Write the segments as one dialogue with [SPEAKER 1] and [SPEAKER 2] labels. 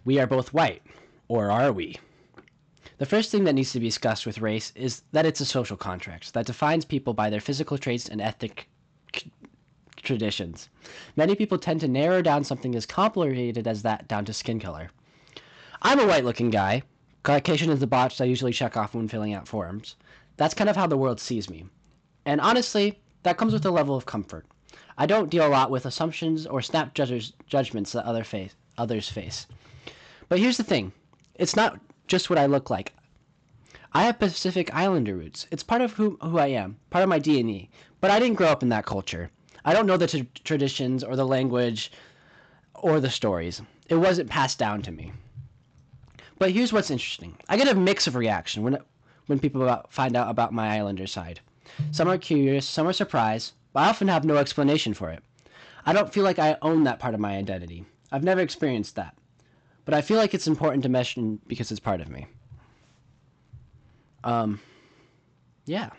[SPEAKER 1] We are both white. Or are we? The first thing that needs to be discussed with race is that it's a social contract that defines people by their physical traits and ethnic traditions. Many people tend to narrow down something as complicated as that down to skin color. I'm a white looking guy. Caucasian is the box I usually check off when filling out forms. That's kind of how the world sees me. And honestly, that comes with a level of comfort. I don't deal a lot with assumptions or snap judgments that others face. But here's the thing. It's not just what I look like. I have Pacific Islander roots. It's part of who I am, part of my DNA. But I didn't grow up in that culture. I don't know the traditions or the language or the stories. It wasn't passed down to me. But here's what's interesting. I get a mix of reaction when people find out about my Islander side. Some are curious, some are surprised, but I often have no explanation for it. I don't feel like I own that part of my identity. I've never experienced that. But I feel like it's important to mention because it's part of me. Yeah.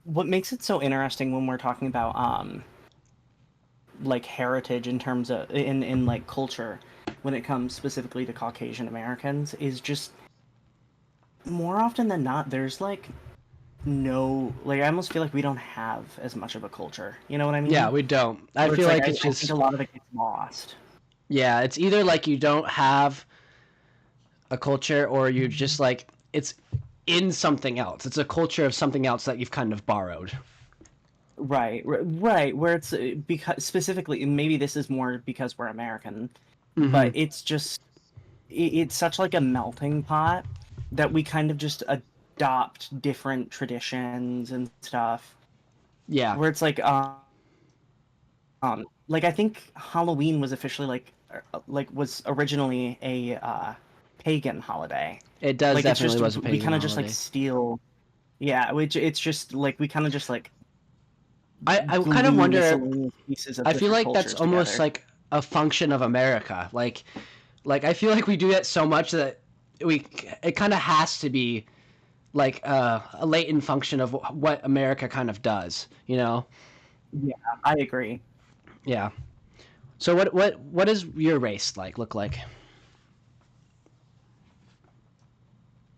[SPEAKER 2] What makes it so interesting when we're talking about like heritage in terms of in like culture when it comes specifically to Caucasian Americans is just more often than not there's like no, like I almost feel like we don't have as much of a culture. You know what I mean?
[SPEAKER 1] Yeah, we don't. I
[SPEAKER 2] Where
[SPEAKER 1] feel like it's
[SPEAKER 2] I
[SPEAKER 1] just
[SPEAKER 2] think a lot of it gets lost.
[SPEAKER 1] yeah, it's either like you don't have a culture or you're just like it's in something else. It's a culture of something else that you've kind of borrowed.
[SPEAKER 2] Right. Where it's because specifically, and maybe this is more because we're American, but
[SPEAKER 1] Mm-hmm.
[SPEAKER 2] it's just it's such like a melting pot that we kind of just adopt different traditions and stuff.
[SPEAKER 1] Yeah.
[SPEAKER 2] Where it's like I think Halloween was officially like was originally a pagan holiday.
[SPEAKER 1] It does
[SPEAKER 2] Like it's
[SPEAKER 1] definitely
[SPEAKER 2] just
[SPEAKER 1] was a
[SPEAKER 2] we
[SPEAKER 1] pagan
[SPEAKER 2] kind of just like
[SPEAKER 1] holiday.
[SPEAKER 2] steal. Yeah, which it's just like we kind of just like
[SPEAKER 1] I kind of
[SPEAKER 2] glue
[SPEAKER 1] wonder.
[SPEAKER 2] miscellaneous pieces of
[SPEAKER 1] I feel
[SPEAKER 2] different
[SPEAKER 1] like that's
[SPEAKER 2] cultures
[SPEAKER 1] almost
[SPEAKER 2] together.
[SPEAKER 1] like a function of America. Like I feel like we do that so much that we it kind of has to be like a latent function of what America kind of does. You know?
[SPEAKER 2] Yeah, I agree.
[SPEAKER 1] Yeah. So what does your race like look like?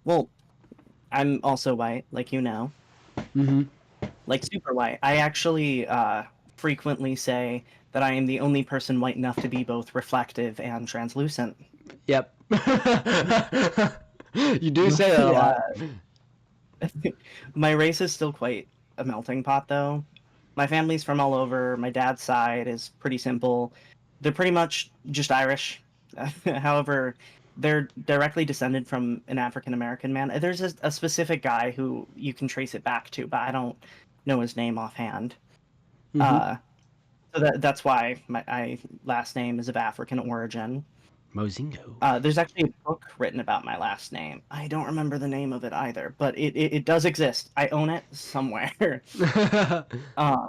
[SPEAKER 2] Well, I'm also white, like you know,
[SPEAKER 1] Mm-hmm.
[SPEAKER 2] like super white. I actually frequently say that I am the only person white enough to be both reflective and translucent.
[SPEAKER 1] Yep. You do say that a
[SPEAKER 2] My,
[SPEAKER 1] lot.
[SPEAKER 2] my race is still quite a melting pot, though. My family's from all over. My dad's side is pretty simple. They're pretty much just Irish. However, they're directly descended from an African American man. There's a specific guy who you can trace it back to, but I don't know his name offhand.
[SPEAKER 1] Mm-hmm.
[SPEAKER 2] Uh, so that's why my last name is of African origin.
[SPEAKER 1] Mozingo.
[SPEAKER 2] There's actually a book written about my last name. I don't remember the name of it either, but it does exist. I own it somewhere. uh,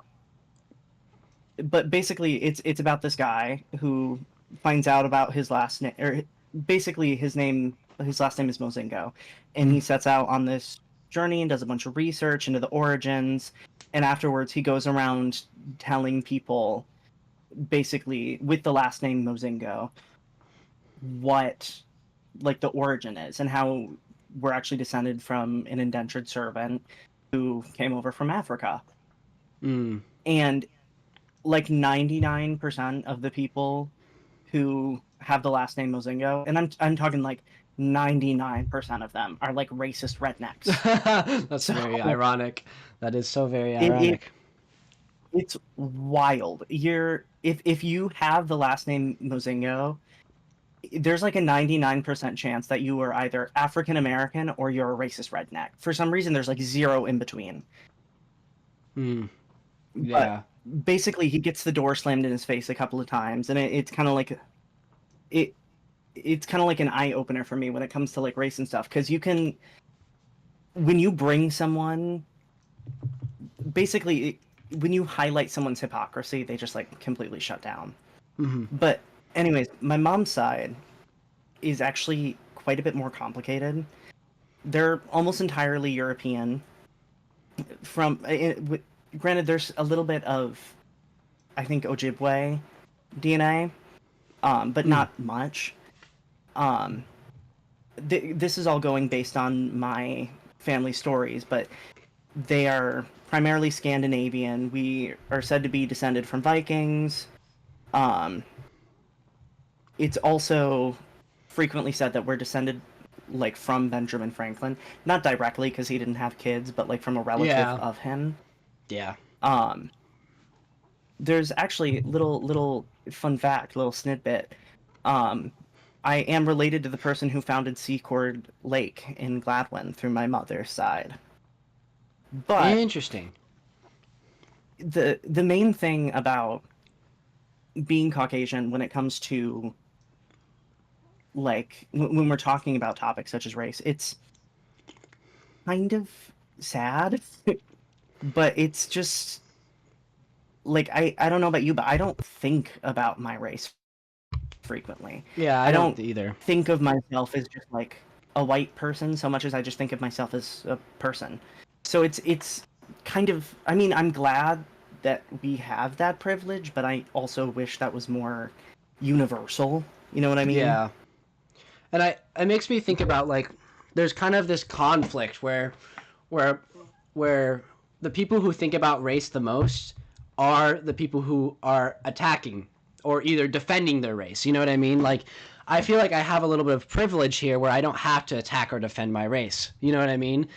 [SPEAKER 2] but basically, it's about this guy who finds out about his last name, or basically his last name is Mozingo, and he sets out on this journey and does a bunch of research into the origins, and afterwards he goes around telling people, basically with the last name Mozingo, what like the origin is and how we're actually descended from an indentured servant who came over from Africa.
[SPEAKER 1] Mm.
[SPEAKER 2] And like 99% of the people who have the last name Mozingo, and I'm talking like 99% of them are like racist rednecks.
[SPEAKER 1] That's
[SPEAKER 2] So
[SPEAKER 1] very ironic. That is so very
[SPEAKER 2] it
[SPEAKER 1] ironic.
[SPEAKER 2] it's wild. If you have the last name Mozingo, there's like a 99% chance that you are either African American or you're a racist redneck. For some reason, there's like zero in between.
[SPEAKER 1] Mm.
[SPEAKER 2] But
[SPEAKER 1] Yeah.
[SPEAKER 2] basically, he gets the door slammed in his face a couple of times, and it's kind of like it. It's kind of like an eye opener for me when it comes to like race and stuff, because you can, when you bring someone, basically, when you highlight someone's hypocrisy, they just like completely shut down.
[SPEAKER 1] Mm-hmm.
[SPEAKER 2] But anyways, my mom's side is actually quite a bit more complicated. They're almost entirely European. Granted, there's a little bit of, I think, Ojibwe DNA, but
[SPEAKER 1] Mm.
[SPEAKER 2] not much. Um, this is all going based on my family stories, but they are primarily Scandinavian. We are said to be descended from Vikings. Um, it's also frequently said that we're descended like from Benjamin Franklin, not directly because he didn't have kids, but like from a relative
[SPEAKER 1] Yeah.
[SPEAKER 2] of him.
[SPEAKER 1] Yeah.
[SPEAKER 2] Um, there's actually little fun fact, little snippet. Um, I am related to the person who founded Secord Lake in Gladwin through my mother's side. But
[SPEAKER 1] Interesting.
[SPEAKER 2] the main thing about being Caucasian when it comes to like when we're talking about topics such as race, it's kind of sad, but it's just like I don't know about you, but I don't think about my race frequently.
[SPEAKER 1] Yeah, I
[SPEAKER 2] I
[SPEAKER 1] don't
[SPEAKER 2] don't
[SPEAKER 1] either.
[SPEAKER 2] think of myself as just like a white person so much as I just think of myself as a person. So it's kind of, I mean, I'm glad that we have that privilege, but I also wish that was more universal. You know what I mean?
[SPEAKER 1] Yeah. And it makes me think about like there's kind of this conflict where where the people who think about race the most are the people who are attacking or either defending their race. You know what I mean? Like I feel like I have a little bit of privilege here where I don't have to attack or defend my race. You know what I mean?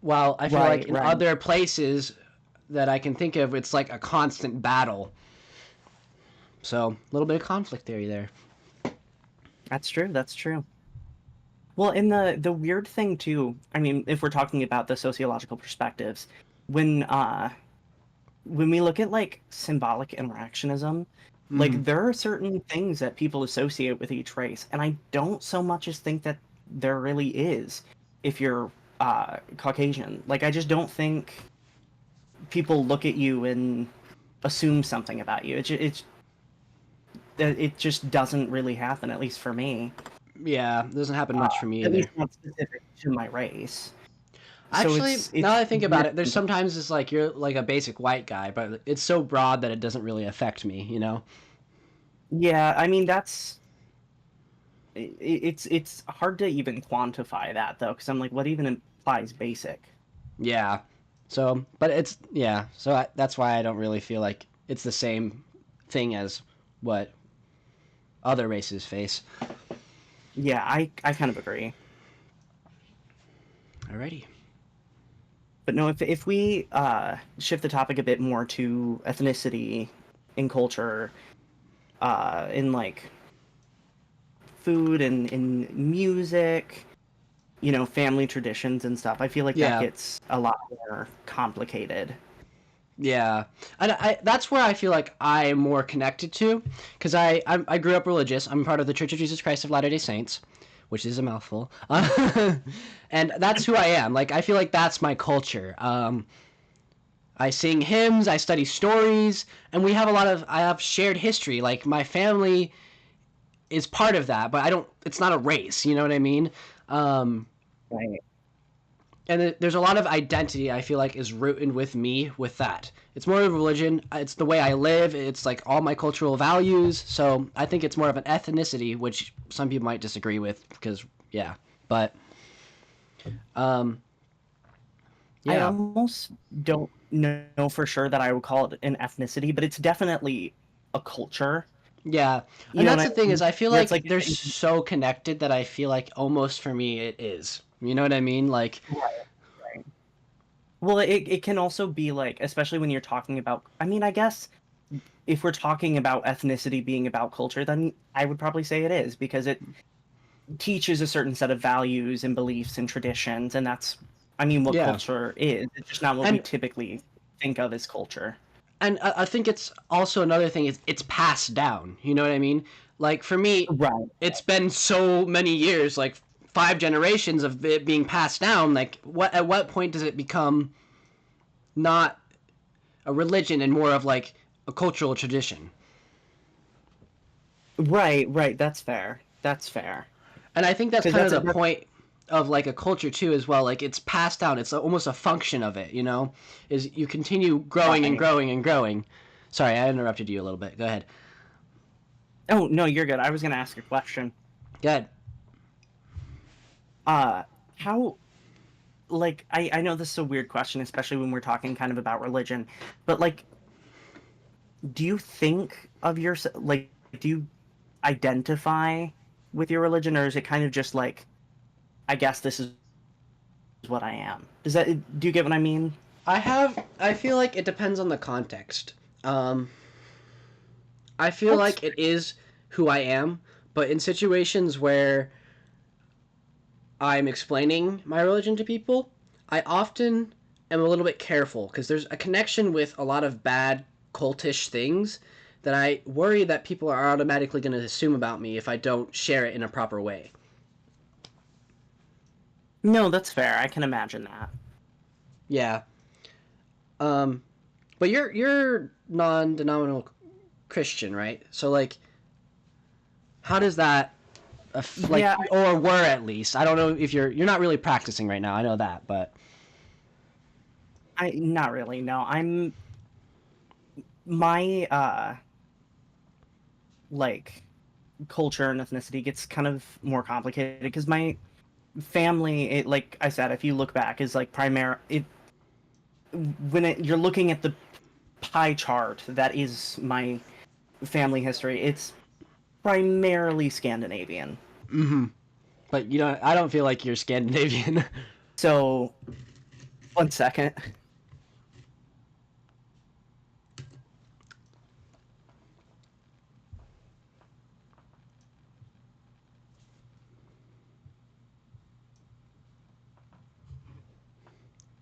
[SPEAKER 1] While I feel like
[SPEAKER 2] Right,
[SPEAKER 1] in
[SPEAKER 2] right.
[SPEAKER 1] other places that I can think of, it's like a constant battle. So a little bit of conflict theory there.
[SPEAKER 2] That's true. That's true. Well, and the weird thing too, I mean, if we're talking about the sociological perspectives, when uh when we look at like symbolic interactionism,
[SPEAKER 1] Mm-hmm.
[SPEAKER 2] like there are certain things that people associate with each race, and I don't so much as think that there really is if you're Caucasian. Like I just don't think people look at you and assume something about you. It just doesn't really happen, at least for me.
[SPEAKER 1] Yeah, it doesn't happen much for me
[SPEAKER 2] At least
[SPEAKER 1] either.
[SPEAKER 2] not specific to my race. So
[SPEAKER 1] Actually, now
[SPEAKER 2] it's
[SPEAKER 1] that I think about
[SPEAKER 2] weird.
[SPEAKER 1] it, there's sometimes it's like you're like a basic white guy, but it's so broad that it doesn't really affect me, you know?
[SPEAKER 2] Yeah, I mean it's hard to even quantify that though, because I'm like, what even implies basic?
[SPEAKER 1] Yeah. So, but it's, yeah. So that's why I don't really feel like it's the same thing as what other races face.
[SPEAKER 2] Yeah, I kind of agree.
[SPEAKER 1] Alrighty.
[SPEAKER 2] But no, if we shift the topic a bit more to ethnicity and culture, in like food and in music, you know, family traditions and stuff, I feel like that
[SPEAKER 1] Yeah.
[SPEAKER 2] gets a lot more complicated.
[SPEAKER 1] Yeah, and that's where I feel like I'm more connected to, because I grew up religious. I'm part of the Church of Jesus Christ of Latter-day Saints, which is a mouthful, and that's who I am. Like I feel like that's my culture. I sing hymns, I study stories, and we have a lot of I have shared history. Like my family is part of that, but I don't. It's not a race. You know what I mean? Um,
[SPEAKER 2] Right.
[SPEAKER 1] and there's a lot of identity I feel like is rooted with me with that. It's more of a religion. It's the way I live. It's like all my cultural values. So I think it's more of an ethnicity, which some people might disagree with because yeah, but um,
[SPEAKER 2] I
[SPEAKER 1] yeah,
[SPEAKER 2] almost don't know for sure that I would call it an ethnicity, but it's definitely a culture.
[SPEAKER 1] yeah.
[SPEAKER 2] You
[SPEAKER 1] And
[SPEAKER 2] know
[SPEAKER 1] that's
[SPEAKER 2] what
[SPEAKER 1] the
[SPEAKER 2] I
[SPEAKER 1] thing is
[SPEAKER 2] mean?
[SPEAKER 1] I feel
[SPEAKER 2] Where it's
[SPEAKER 1] like
[SPEAKER 2] like,
[SPEAKER 1] they're so connected that I feel like almost for me it is. You know what I mean? Like
[SPEAKER 2] right, right. Well, it can also be like, especially when you're talking about, I mean, I guess if we're talking about ethnicity being about culture, then I would probably say it is because it teaches a certain set of values and beliefs and traditions, and that's, I mean, what
[SPEAKER 1] yeah.
[SPEAKER 2] culture is. It's just not what we
[SPEAKER 1] And
[SPEAKER 2] typically think of as culture.
[SPEAKER 1] I think it's also another thing is it's passed down. You know what I mean? Like for me,
[SPEAKER 2] Right.
[SPEAKER 1] it's been so many years, like 5 generations of it being passed down. Like what at what point does it become not a religion and more of like a cultural tradition?
[SPEAKER 2] Right, right. That's fair. That's fair.
[SPEAKER 1] And I think that's
[SPEAKER 2] Because
[SPEAKER 1] kind of the
[SPEAKER 2] that's
[SPEAKER 1] point of like a culture too as well. Like it's passed down. It's almost a function of it. You know, is you continue growing and
[SPEAKER 2] right.
[SPEAKER 1] growing and growing. Sorry, I interrupted you a little bit. Go ahead.
[SPEAKER 2] Oh, no, you're good. I was gonna ask a question.
[SPEAKER 1] Good.
[SPEAKER 2] How, like, I know this is a weird question, especially when we're talking kind of about religion, but like, do you think of yourself, like, do you identify with your religion, or is it kind of just like, I guess this is what I am? Do you get what I mean?
[SPEAKER 1] I feel like it depends on the context. Um, I feel
[SPEAKER 2] That's
[SPEAKER 1] like it is who I am, but in situations where I'm explaining my religion to people, I often am a little bit careful because there's a connection with a lot of bad cultish things that I worry that people are automatically going to assume about me if I don't share it in a proper way.
[SPEAKER 2] no, that's fair. I can imagine that.
[SPEAKER 1] Yeah. Um, but you're non-denominational Christian, right? So like, how does that like,
[SPEAKER 2] Yeah,
[SPEAKER 1] or were at least? I don't know if you're not really practicing right now. I know that, but
[SPEAKER 2] I not really. No, I'm my like culture and ethnicity gets kind of more complicated because my family, it, like I said, if you look back, is like primary. It when you're looking at the pie chart that is my family history, it's primarily Scandinavian.
[SPEAKER 1] mm-hmm. But you don't. I don't feel like you're Scandinavian.
[SPEAKER 2] So, one second.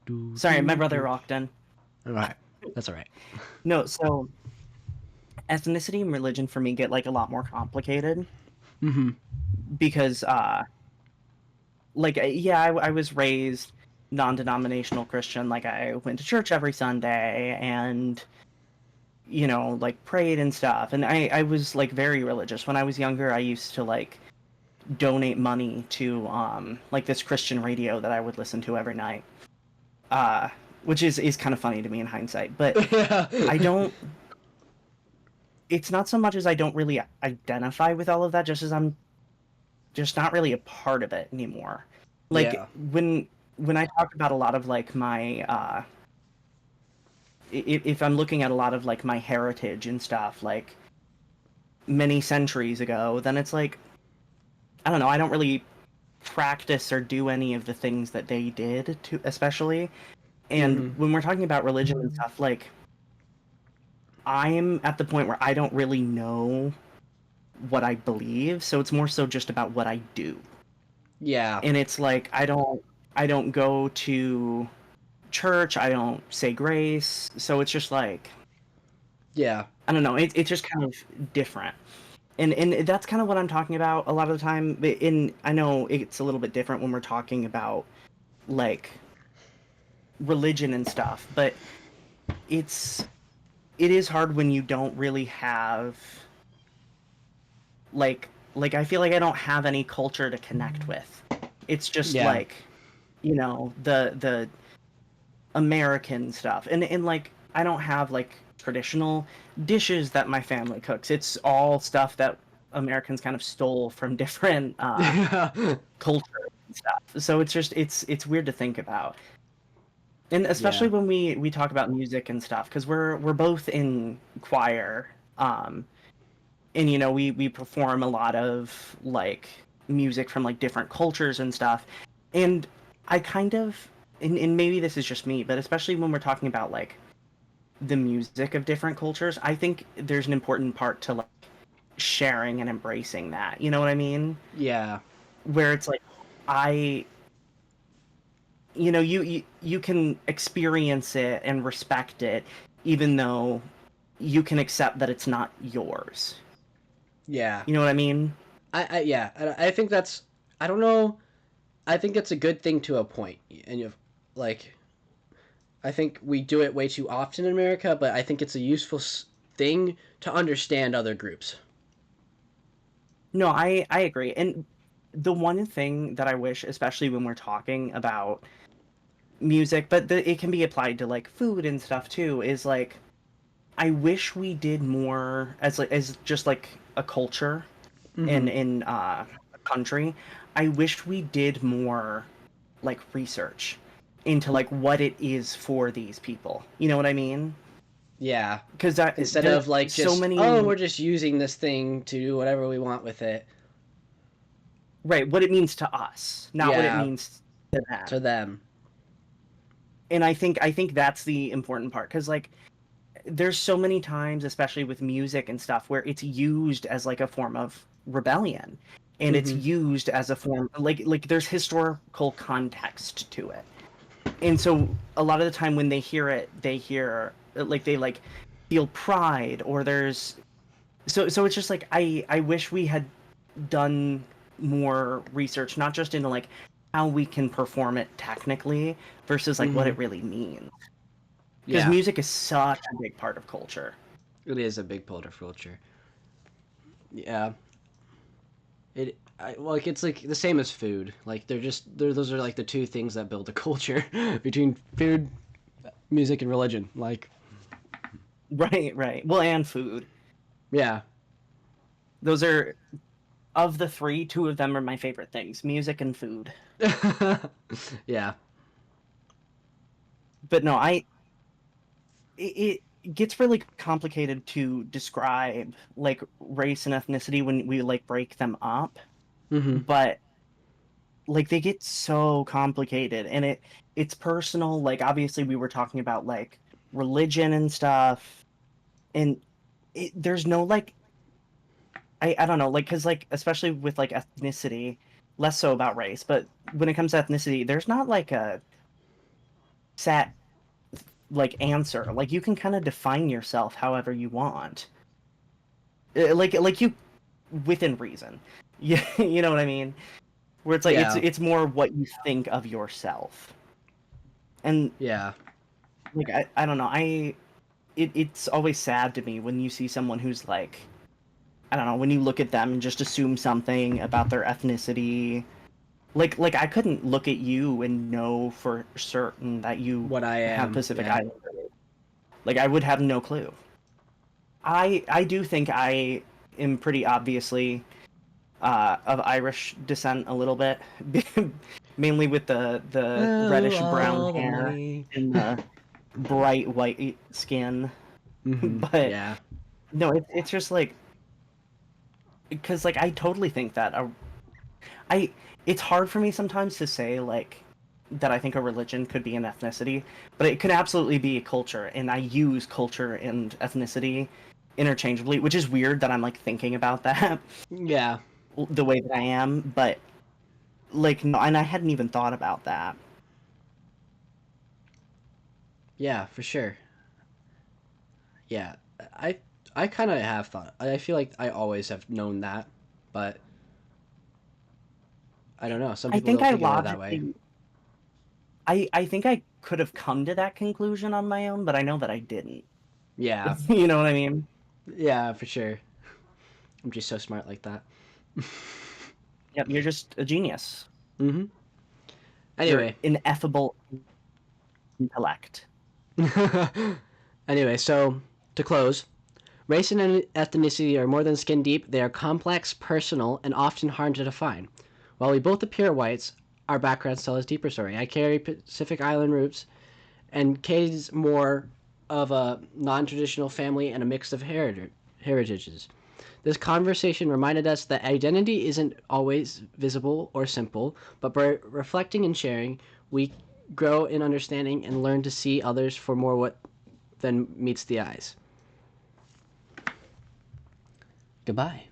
[SPEAKER 1] do,
[SPEAKER 2] Sorry, my
[SPEAKER 1] do,
[SPEAKER 2] brother
[SPEAKER 1] do.
[SPEAKER 2] walked in.
[SPEAKER 1] All right, that's all right.
[SPEAKER 2] No, so ethnicity and religion for me get like a lot more complicated
[SPEAKER 1] Mm-hmm.
[SPEAKER 2] because like yeah, I was raised non-denominational Christian. Like I went to church every Sunday and like prayed and stuff. And I was like very religious. When I was younger, I used to like donate money to like this Christian radio that I would listen to every night. Uh which is kind of funny to me in hindsight. But
[SPEAKER 1] yeah.
[SPEAKER 2] I don't it's not so much as I don't really identify with all of that, just as I'm just not really a part of it anymore. Like
[SPEAKER 1] Yeah.
[SPEAKER 2] when I talk about a lot of like my if I'm looking at a lot of like my heritage and stuff like many centuries ago, then it's like I don't know, I don't really practice or do any of the things that they did to especially. And
[SPEAKER 1] Mm-hmm.
[SPEAKER 2] when we're talking about religion and stuff, like I'm at the point where I don't really know what I believe, so it's more so just about what I do.
[SPEAKER 1] Yeah.
[SPEAKER 2] And it's like I don't go to church, I don't say grace, so it's just like
[SPEAKER 1] Yeah.
[SPEAKER 2] I don't know, it's just kind of different. And that's kind of what I'm talking about a lot of the time. In I know it's a little bit different when we're talking about like religion and stuff, but it's it is hard when you don't really have like I feel like I don't have any culture to connect with. It's just
[SPEAKER 1] Yeah.
[SPEAKER 2] like the American stuff. And like I don't have like traditional dishes that my family cooks. It's all stuff that Americans kind of stole from different
[SPEAKER 1] yeah.
[SPEAKER 2] cultures and stuff. So it's weird to think about. And especially
[SPEAKER 1] Yeah.
[SPEAKER 2] when we talk about music and stuff because we're both in choir and we perform a lot of like music from like different cultures and stuff. And I kind of and maybe this is just me, but especially when we're talking about like the music of different cultures, I think there's an important part to like sharing and embracing that. You know what I mean?
[SPEAKER 1] Yeah.
[SPEAKER 2] Where it's like I you can experience it and respect it even though you can accept that it's not yours.
[SPEAKER 1] Yeah.
[SPEAKER 2] You know what I mean?
[SPEAKER 1] Yeah. I think that's. I don't know. I think it's a good thing to a point, and you like. I think we do it way too often in America, but I think it's a useful thing to understand other groups.
[SPEAKER 2] No, I agree. And the one thing that I wish, especially when we're talking about music, but it can be applied to like food and stuff too, is like I wish we did more as just like a culture
[SPEAKER 1] Mm-hmm.
[SPEAKER 2] in a country. I wish we did more like research into like what it is for these people. You know what I mean?
[SPEAKER 1] Yeah.
[SPEAKER 2] Because
[SPEAKER 1] Instead
[SPEAKER 2] there's
[SPEAKER 1] of like
[SPEAKER 2] so
[SPEAKER 1] just, oh,
[SPEAKER 2] many
[SPEAKER 1] we're just using this thing to do whatever we want with it.
[SPEAKER 2] right what it means to us, not what it
[SPEAKER 1] Yeah,
[SPEAKER 2] means to them.
[SPEAKER 1] to them.
[SPEAKER 2] And I think that's the important part because like there's so many times, especially with music and stuff, where it's used as like a form of rebellion, and it's
[SPEAKER 1] Mm-hmm.
[SPEAKER 2] used as a form like there's historical context to it. And so a lot of the time when they hear it, they hear like they like feel pride or there's so it's just like I wish we had done more research, not just into like how we can perform it technically versus like what
[SPEAKER 1] Mm-hmm.
[SPEAKER 2] it really means. Because
[SPEAKER 1] Yeah,
[SPEAKER 2] music is such a big part of culture.
[SPEAKER 1] it is a big part of culture. Yeah, like it's like the same as food. Like those are like the two things that build a culture between food, music, and religion. Like,
[SPEAKER 2] Right, right. Well, and food.
[SPEAKER 1] yeah,
[SPEAKER 2] Those are of the three, two of them are my favorite things, music and food.
[SPEAKER 1] yeah,
[SPEAKER 2] But no, it gets really complicated to describe like race and ethnicity when we like break them up,
[SPEAKER 1] mm-hmm.
[SPEAKER 2] but like they get so complicated and it's personal. Like obviously we were talking about like religion and stuff, and there's no like I don't know, like because like especially with like ethnicity, less so about race, but when it comes to ethnicity, there's not like a set like answer. Like you can kind of define yourself however you want. Like you within reason. Yeah, you know what I mean? Where it's like
[SPEAKER 1] Yeah,
[SPEAKER 2] it's more what you think of yourself. And
[SPEAKER 1] yeah,
[SPEAKER 2] like I don't know, it's always sad to me when you see someone who's like I don't know, when you look at them and just assume something about their ethnicity. Like I couldn't look at you and know for certain that you
[SPEAKER 1] what I
[SPEAKER 2] have
[SPEAKER 1] am.
[SPEAKER 2] Pacific
[SPEAKER 1] Yeah.
[SPEAKER 2] Islander. Like I would have no clue. I do think I am pretty obviously of Irish descent a little bit, mainly with the
[SPEAKER 1] Oh,
[SPEAKER 2] reddish brown
[SPEAKER 1] all the
[SPEAKER 2] hair
[SPEAKER 1] money.
[SPEAKER 2] and the bright white skin.
[SPEAKER 1] Mm-hmm.
[SPEAKER 2] But
[SPEAKER 1] Yeah.
[SPEAKER 2] no, it's just like because like I totally think that I it's hard for me sometimes to say like that I think a religion could be an ethnicity, but it could absolutely be a culture, and I use culture and ethnicity interchangeably, which is weird that I'm like thinking about that
[SPEAKER 1] Yeah.
[SPEAKER 2] the way that I am, but like no, and I hadn't even thought about that.
[SPEAKER 1] Yeah, for sure. Yeah. I I kind of have thought. I feel like I always have known that, but I don't know. Some
[SPEAKER 2] I
[SPEAKER 1] people
[SPEAKER 2] think
[SPEAKER 1] don't
[SPEAKER 2] I
[SPEAKER 1] think of it that way.
[SPEAKER 2] logically I think I could have come to that conclusion on my own, but I know that I didn't.
[SPEAKER 1] Yeah.
[SPEAKER 2] You know what I mean?
[SPEAKER 1] Yeah, for sure. I'm just so smart like that.
[SPEAKER 2] Yep, you're just a genius.
[SPEAKER 1] Mm-hmm.
[SPEAKER 2] You're
[SPEAKER 1] Anyway.
[SPEAKER 2] ineffable intellect.
[SPEAKER 1] Anyway, so to close, race and ethnicity are more than skin deep. They are complex, personal, and often hard to define. While we both appear whites, our backgrounds tell us deeper story. I carry Pacific Island roots, and Kay's more of a non-traditional family and a mix of heritages. This conversation reminded us that identity isn't always visible or simple, but by reflecting and sharing, we grow in understanding and learn to see others for more what than meets the eyes. Goodbye.